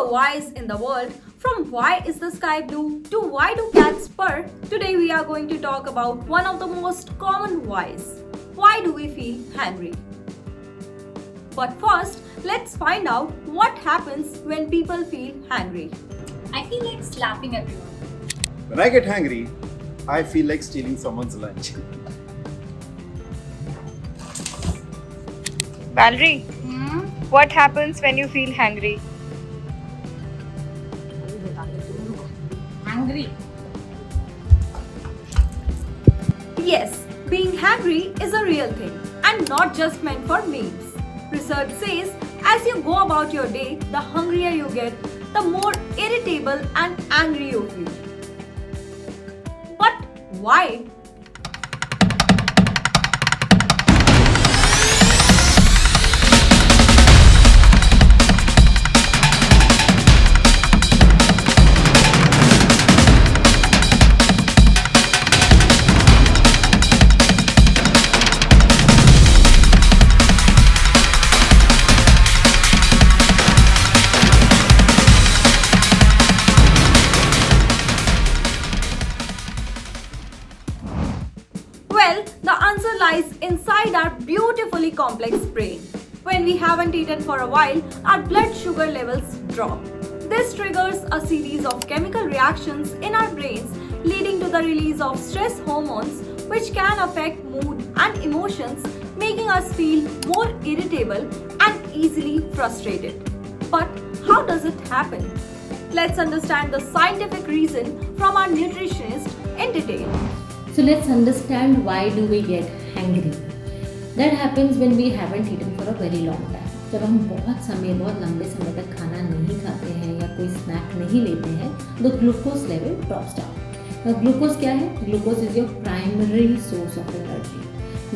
the whys in the world, from why is the sky blue to why do cats purr, today we are going to talk about one of the most common whys. Why do we feel hungry? But first, let's find out what happens when people feel hungry. I feel like slapping everyone. When I get hungry, I feel like stealing someone's lunch. Valerie, what happens when you feel hungry? Angry. Yes, being hungry is a real thing and not just meant for memes. Research says as you go about your day, the hungrier you get, the more irritable and angry you feel. But why? Well, the answer lies inside our beautifully complex brain. When we haven't eaten for a while, our blood sugar levels drop. This triggers a series of chemical reactions in our brains, leading to the release of stress hormones, which can affect mood and emotions, making us feel more irritable and easily frustrated. But how does it happen? Let's understand the scientific reason from our nutritionist in detail. So let's understand why do we get hungry. That happens when we haven't eaten for a very long time. जब हम बहुत लंबे समय तक खाना नहीं खाते हैं या कोई स्नैक नहीं लेते हैं तो glucose level drops down. Glucose क्या है? Glucose is your primary source of energy.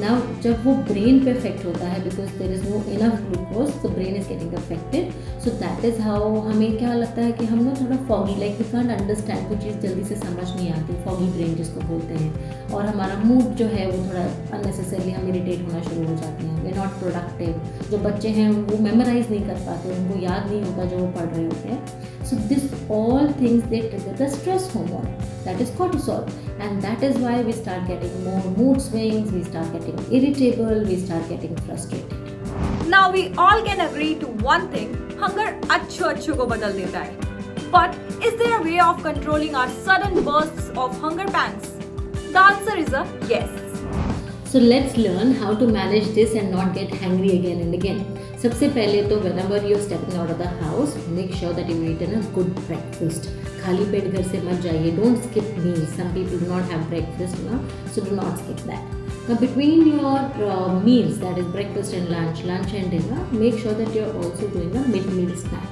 Now जब वो ब्रेन पे अफेक्ट होता है because there is no enough glucose the brain is getting affected. So that is how हमें क्या लगता है कि हम ना थोड़ा foggy like we can't understand कोई चीज़ जल्दी से समझ नहीं आती. फॉगी ब्रेन जिसको बोलते हैं. और हमारा मूड जो है वो थोड़ा अननेसेसरली हम इरिटेट होना शुरू हो जाते हैं. वे नॉट प्रोडक्टिव. जो बच्चे हैं वो मेमोराइज नहीं कर पाते, उनको याद नहीं होता जो वो पढ़ रहे होते हैं. So this all things they trigger the stress hormone, that is cortisol, and that is why we start getting more mood swings, we start getting irritable, we start getting frustrated. Now we all can agree to one thing, hunger अच्छो को बदल देता है. But is there a way of controlling our sudden bursts of hunger pangs? The answer is a yes. So let's learn how to manage this and not get hungry again and again. सबसे पहले तो whenever you're stepping out of the house, make sure that you've eaten a good breakfast. खाली पेट घर से मत जाइए. Don't skip meals. Some people do not have breakfast, so do not skip that. Now between your meals, that is breakfast and lunch and dinner, make sure that you're also doing a mid-meal snack.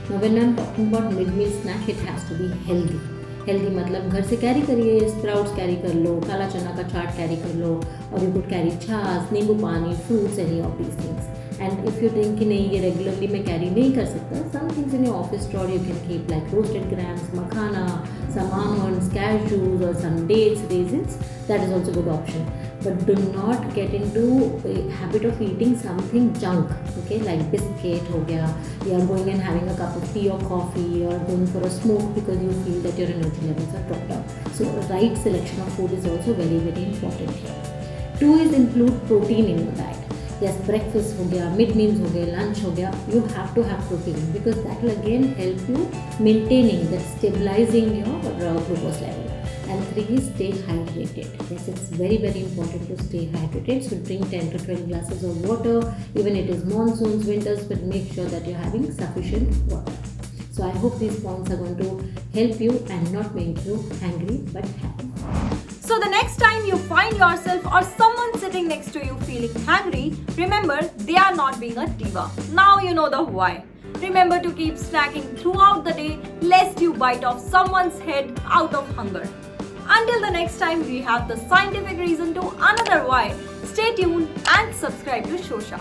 Now when I'm talking about mid-meal snack, it has to be healthy. Healthy मतलब घर से carry करिए. Sprouts carry कर लो, काला चना का चाट carry कर लो, और you could carry chaas, nimbu pani, fruits, any of these things. And if you think कि नहीं ये रेगुलरली मैं कैरी नहीं कर सकता, some things in your office store you can keep like roasted grams, makhana, some almonds, cashews, or some dates, raisins. That is also a good option. But do not get into a habit of eating something junk, okay, like biscuit हो गया, you are going and having a cup of tea or coffee, or going for a smoke because you feel that your energy levels are dropped down. So right selection of food is also very, very important here. 2 is include protein in your diet. Yes, breakfast हो गया, mid meals हो गए, lunch हो गया, you have to have protein because that will again help you maintaining that stabilizing your glucose level. And 3 is stay hydrated. Yes, it's very, very important to stay hydrated. So drink 10 to 12 glasses of water, even it is monsoons, winters, but make sure that you're having sufficient water. So I hope these points are going to help you and not make you angry but happy. So the next time you find yourself or someone sitting next to you feeling hungry, remember they are not being a diva. Now you know the why. Remember to keep snacking throughout the day lest you bite off someone's head out of hunger. Until the next time we have the scientific reason to another why, stay tuned and subscribe to Shosha.